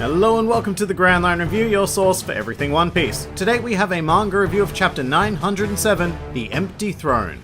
Hello and welcome to the Grand Line Review, your source for everything One Piece. Today we have a manga review of chapter 907, The Empty Throne.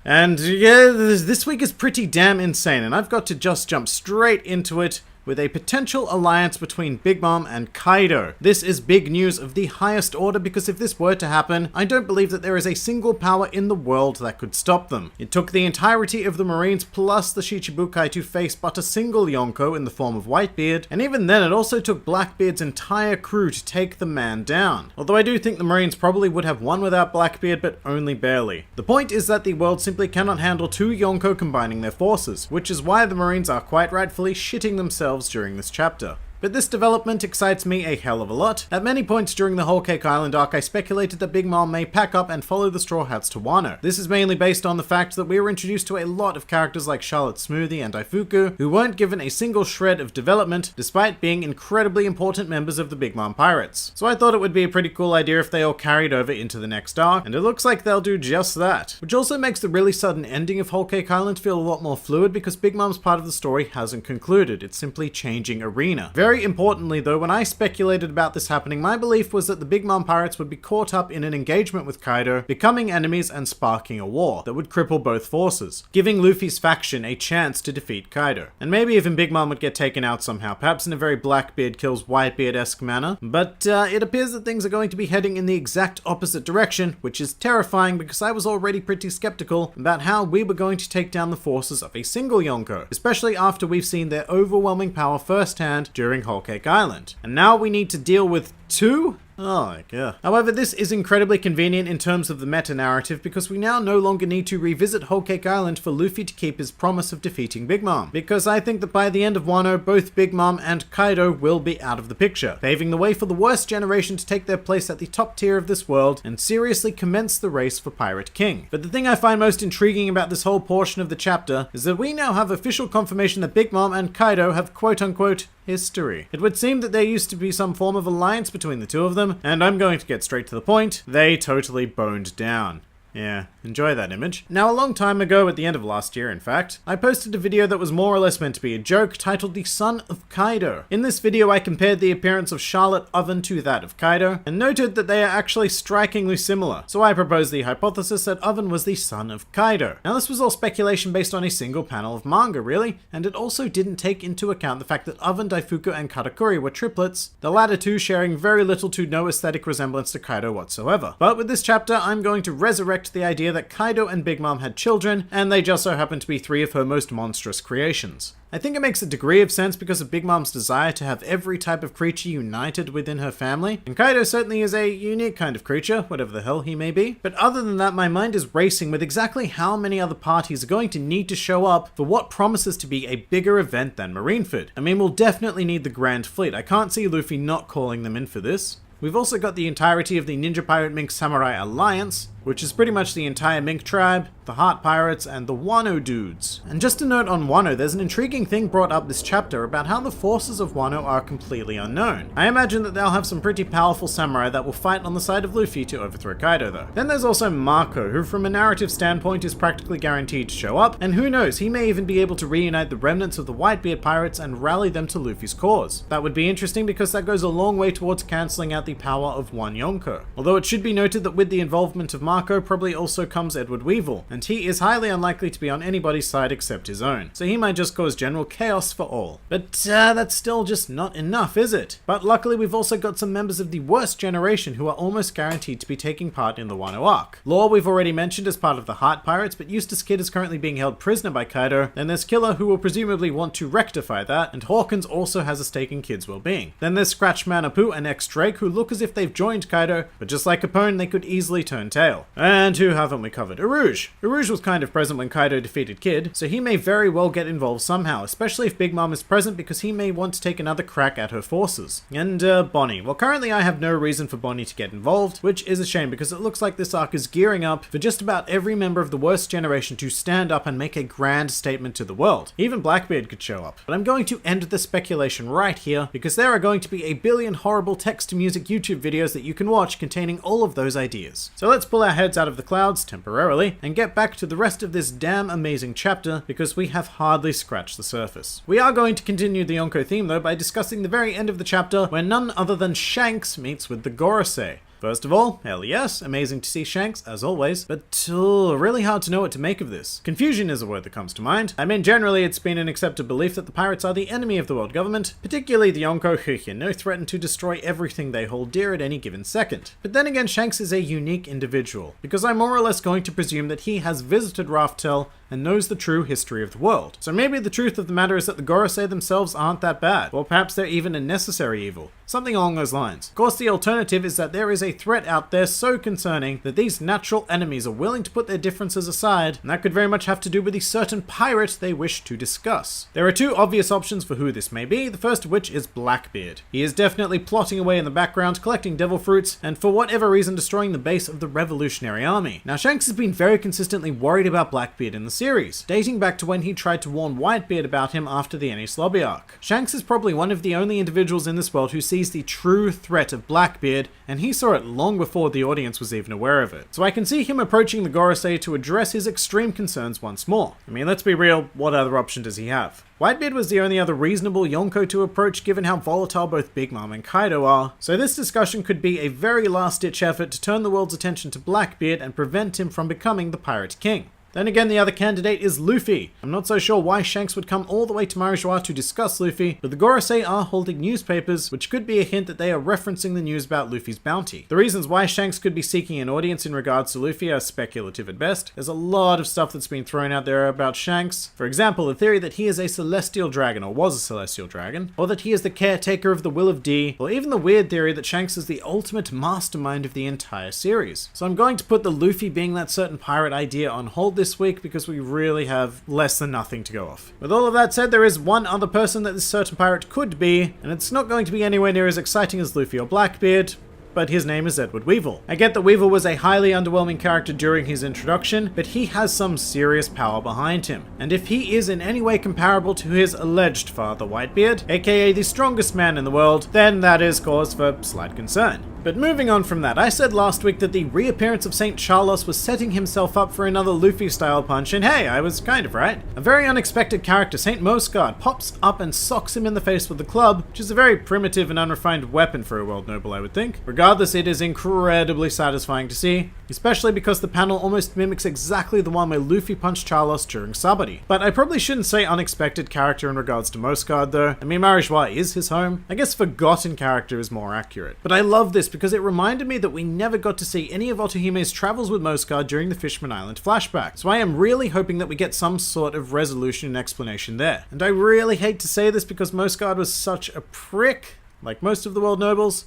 And yeah, this week is pretty damn insane, and I've got to just jump straight into it with a potential alliance between Big Mom and Kaido. This is big news of the highest order, because if this were to happen, I don't believe that there is a single power in the world that could stop them. It took the entirety of the Marines plus the Shichibukai to face but a single Yonko in the form of Whitebeard, and even then it also took Blackbeard's entire crew to take the man down. Although I do think the Marines probably would have won without Blackbeard, but only barely. The point is that the world simply cannot handle two Yonko combining their forces, which is why the Marines are quite rightfully shitting themselves during this chapter. But this development excites me a hell of a lot. At many points during the Whole Cake Island arc, I speculated that Big Mom may pack up and follow the Straw Hats to Wano. This is mainly based on the fact that we were introduced to a lot of characters like Charlotte Smoothie and Daifuku, who weren't given a single shred of development, despite being incredibly important members of the Big Mom Pirates. So I thought it would be a pretty cool idea if they all carried over into the next arc, and it looks like they'll do just that. Which also makes the really sudden ending of Whole Cake Island feel a lot more fluid, because Big Mom's part of the story hasn't concluded, it's simply changing arena. Very importantly though, when I speculated about this happening, my belief was that the Big Mom Pirates would be caught up in an engagement with Kaido, becoming enemies and sparking a war that would cripple both forces, giving Luffy's faction a chance to defeat Kaido. And maybe even Big Mom would get taken out somehow, perhaps in a very Blackbeard kills Whitebeard-esque manner, but it appears that things are going to be heading in the exact opposite direction, which is terrifying because I was already pretty skeptical about how we were going to take down the forces of a single Yonko, especially after we've seen their overwhelming power firsthand during Whole Cake Island. And now we need to deal with two? Oh my god. However, this is incredibly convenient in terms of the meta-narrative, because we now no longer need to revisit Whole Cake Island for Luffy to keep his promise of defeating Big Mom, because I think that by the end of Wano, both Big Mom and Kaido will be out of the picture, paving the way for the worst generation to take their place at the top tier of this world and seriously commence the race for Pirate King. But the thing I find most intriguing about this whole portion of the chapter is that we now have official confirmation that Big Mom and Kaido have quote-unquote history. It would seem that there used to be some form of alliance between the two of them, and I'm going to get straight to the point. They totally boned down. Yeah, enjoy that image. Now, a long time ago, at the end of last year in fact, I posted a video that was more or less meant to be a joke titled The Son of Kaido. In this video, I compared the appearance of Charlotte Oven to that of Kaido, and noted that they are actually strikingly similar. So I proposed the hypothesis that Oven was the son of Kaido. Now, this was all speculation based on a single panel of manga, really, and it also didn't take into account the fact that Oven, Daifuku, and Katakuri were triplets, the latter two sharing very little to no aesthetic resemblance to Kaido whatsoever. But with this chapter, I'm going to resurrect the idea that Kaido and Big Mom had children, and they just so happen to be three of her most monstrous creations. I think it makes a degree of sense because of Big Mom's desire to have every type of creature united within her family, and Kaido certainly is a unique kind of creature, whatever the hell he may be. But other than that, my mind is racing with exactly how many other parties are going to need to show up for what promises to be a bigger event than Marineford. I mean, we'll definitely need the Grand Fleet. I can't see Luffy not calling them in for this. We've also got the entirety of the Ninja Pirate Mink Samurai Alliance, which is pretty much the entire Mink tribe, the Heart Pirates, and the Wano dudes. And just a note on Wano, there's an intriguing thing brought up this chapter about how the forces of Wano are completely unknown. I imagine that they'll have some pretty powerful samurai that will fight on the side of Luffy to overthrow Kaido though. Then there's also Mako, who from a narrative standpoint is practically guaranteed to show up, and who knows, he may even be able to reunite the remnants of the Whitebeard Pirates and rally them to Luffy's cause. That would be interesting because that goes a long way towards cancelling out the power of one Yonko. Although it should be noted that with the involvement of Mako probably also comes Edward Weevil, and he is highly unlikely to be on anybody's side except his own, so he might just cause general chaos for all. But that's still just not enough, is it? But luckily we've also got some members of the worst generation who are almost guaranteed to be taking part in the Wano arc. Law we've already mentioned as part of the Heart Pirates, but Eustace Kid is currently being held prisoner by Kaido, then there's Killer who will presumably want to rectify that, and Hawkins also has a stake in Kid's well-being. Then there's Scratchman Apu and X-Drake, who look as if they've joined Kaido, but just like Capone, they could easily turn tail. And who haven't we covered? Urouge. Urouge was kind of present when Kaido defeated Kid, so he may very well get involved somehow, especially if Big Mom is present because he may want to take another crack at her forces. And Bonnie. Well, currently I have no reason for Bonnie to get involved, which is a shame because it looks like this arc is gearing up for just about every member of the worst generation to stand up and make a grand statement to the world. Even Blackbeard could show up. But I'm going to end the speculation right here because there are going to be a billion horrible text-to-music YouTube videos that you can watch containing all of those ideas. So let's pull our our heads out of the clouds temporarily and get back to the rest of this damn amazing chapter because we have hardly scratched the surface. We are going to continue the Yonko theme though by discussing the very end of the chapter where none other than Shanks meets with the Gorosei. First of all, hell yes, amazing to see Shanks, as always, but really hard to know what to make of this. Confusion is a word that comes to mind. I mean, generally it's been an accepted belief that the pirates are the enemy of the world government, particularly the Yonko who threaten to destroy everything they hold dear at any given second. But then again, Shanks is a unique individual, because I'm more or less going to presume that he has visited Raftel and knows the true history of the world. So maybe the truth of the matter is that the Gorosei themselves aren't that bad, or perhaps they're even a necessary evil. Something along those lines. Of course, the alternative is that there is a threat out there so concerning that these natural enemies are willing to put their differences aside, and that could very much have to do with the certain pirate they wish to discuss. There are two obvious options for who this may be, the first of which is Blackbeard. He is definitely plotting away in the background, collecting devil fruits, and for whatever reason destroying the base of the Revolutionary Army. Now, Shanks has been very consistently worried about Blackbeard in the series, dating back to when he tried to warn Whitebeard about him after the Enies Lobby arc. Shanks is probably one of the only individuals in this world who sees the true threat of Blackbeard, and he saw it long before the audience was even aware of it. So I can see him approaching the Gorosei to address his extreme concerns once more. I mean, let's be real, what other option does he have? Whitebeard was the only other reasonable Yonko to approach given how volatile both Big Mom and Kaido are, so this discussion could be a very last-ditch effort to turn the world's attention to Blackbeard and prevent him from becoming the Pirate King. Then again, the other candidate is Luffy. I'm not so sure why Shanks would come all the way to Marijois to discuss Luffy, but the Gorosei are holding newspapers, which could be a hint that they are referencing the news about Luffy's bounty. The reasons why Shanks could be seeking an audience in regards to Luffy are speculative at best. There's a lot of stuff that's been thrown out there about Shanks. For example, the theory that he is a celestial dragon, or was a celestial dragon, or that he is the caretaker of the will of D, or even the weird theory that Shanks is the ultimate mastermind of the entire series. So I'm going to put the Luffy being that certain pirate idea on hold this week because we really have less than nothing to go off. With all of that said, there is one other person that this certain pirate could be, and it's not going to be anywhere near as exciting as Luffy or Blackbeard, but his name is Edward Weevil. I get that Weevil was a highly underwhelming character during his introduction, but he has some serious power behind him. And if he is in any way comparable to his alleged father Whitebeard, aka the strongest man in the world, then that is cause for slight concern. But moving on from that, I said last week that the reappearance of St. Charlos was setting himself up for another Luffy-style punch, and hey, I was kind of right. A very unexpected character, St. Moscard, pops up and socks him in the face with the club, which is a very primitive and unrefined weapon for a world noble, I would think. Regardless, it is incredibly satisfying to see, especially because the panel almost mimics exactly the one where Luffy punched Charlos during Sabaody. But I probably shouldn't say unexpected character in regards to Moscard though. I mean, Marijois is his home. I guess forgotten character is more accurate. But I love this because it reminded me that we never got to see any of Otohime's travels with Moscard during the Fishman Island flashback. So I am really hoping that we get some sort of resolution and explanation there. And I really hate to say this because Moscard was such a prick, like most of the world nobles,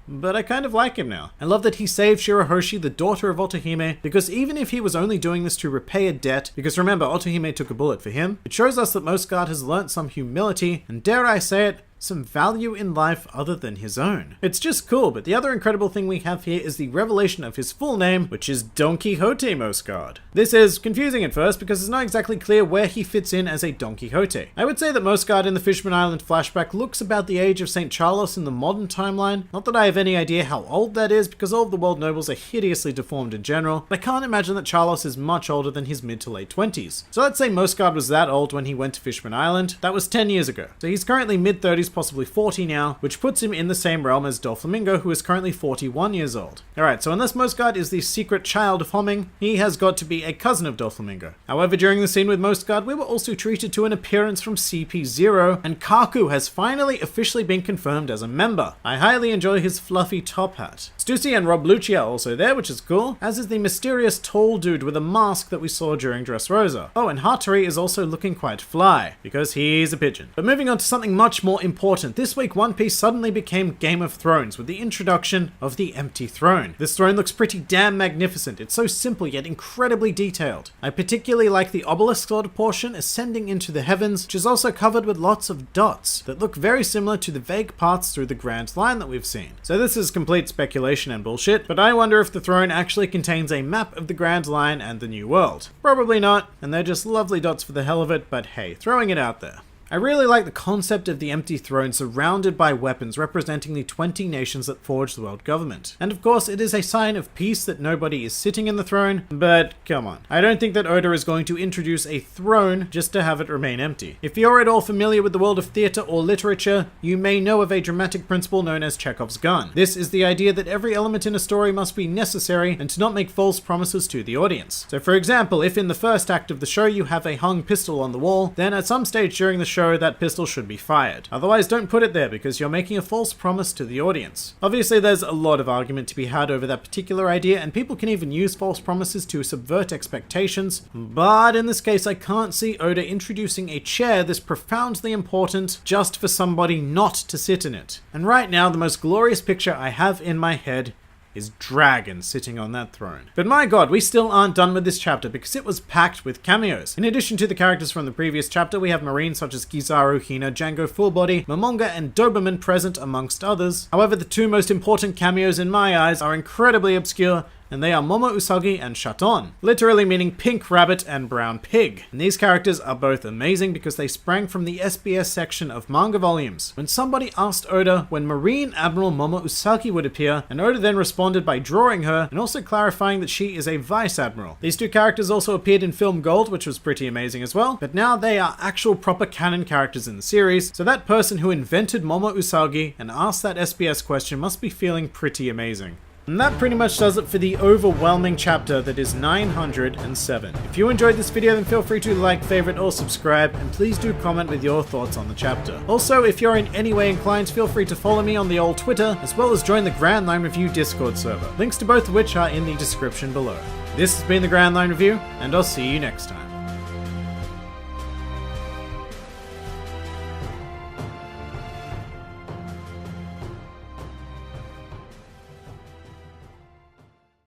but I kind of like him now. I love that he saved Shirahoshi, the daughter of Otohime, because even if he was only doing this to repay a debt, because remember, Otohime took a bullet for him, it shows us that Moscard has learnt some humility, and dare I say it, some value in life other than his own. It's just cool, but the other incredible thing we have here is the revelation of his full name, which is Don Quixote Moscard. This is confusing at first because it's not exactly clear where he fits in as a Don Quixote. I would say that Moscard in the Fishman Island flashback looks about the age of St. Charlos in the modern timeline. Not that I have any idea how old that is because all of the world nobles are hideously deformed in general, but I can't imagine that Charlos is much older than his mid to late 20s. So let's say Moscard was that old when he went to Fishman Island. That was 10 years ago. So he's currently mid 30s, possibly 40 now, which puts him in the same realm as Doflamingo, who is currently 41 years old. Alright, so unless Moscard is the secret child of Homing, he has got to be a cousin of Doflamingo. However, during the scene with Moscard, we were also treated to an appearance from CP0, and Kaku has finally officially been confirmed as a member. I highly enjoy his fluffy top hat. Stussy and Rob Lucci are also there, which is cool, as is the mysterious tall dude with a mask that we saw during Dressrosa. Oh, and Hattori is also looking quite fly, because he's a pigeon. But moving on to something much more important, this week One Piece suddenly became Game of Thrones with the introduction of the Empty Throne. This throne looks pretty damn magnificent. It's so simple yet incredibly detailed. I particularly like the obelisk sort of portion ascending into the heavens, which is also covered with lots of dots that look very similar to the vague parts through the Grand Line that we've seen. So this is complete speculation and bullshit, but I wonder if the throne actually contains a map of the Grand Line and the New World. Probably not, and they're just lovely dots for the hell of it, but hey, throwing it out there. I really like the concept of the empty throne surrounded by weapons representing the 20 nations that forged the world government. And of course, it is a sign of peace that nobody is sitting in the throne, but come on. I don't think that Oda is going to introduce a throne just to have it remain empty. If you're at all familiar with the world of theatre or literature, you may know of a dramatic principle known as Chekhov's gun. This is the idea that every element in a story must be necessary and to not make false promises to the audience. So for example, if in the first act of the show you have a hung pistol on the wall, then at some stage during the show that pistol should be fired. Otherwise, don't put it there because you're making a false promise to the audience. Obviously, there's a lot of argument to be had over that particular idea, and people can even use false promises to subvert expectations, but in this case I can't see Oda introducing a chair this profoundly important just for somebody not to sit in it. And right now, the most glorious picture I have in my head is Dragon sitting on that throne. But my god, we still aren't done with this chapter because it was packed with cameos. In addition to the characters from the previous chapter, we have marines such as Kizaru, Hina, Django Fullbody, Momonga, and Doberman present amongst others. However, the two most important cameos in my eyes are incredibly obscure, and they are Momo Usagi and Chaton, literally meaning pink rabbit and brown pig. And these characters are both amazing because they sprang from the SBS section of manga volumes. When somebody asked Oda when Marine Admiral Momo Usagi would appear, and Oda then responded by drawing her and also clarifying that she is a vice admiral. These two characters also appeared in Film Gold, which was pretty amazing as well, but now they are actual proper canon characters in the series, so that person who invented Momo Usagi and asked that SBS question must be feeling pretty amazing. And that pretty much does it for the overwhelming chapter that is 907. If you enjoyed this video, then feel free to like, favorite, or subscribe, and please do comment with your thoughts on the chapter. Also, if you're in any way inclined, feel free to follow me on the old Twitter, as well as join the Grand Line Review Discord server. Links to both of which are in the description below. This has been the Grand Line Review, and I'll see you next time.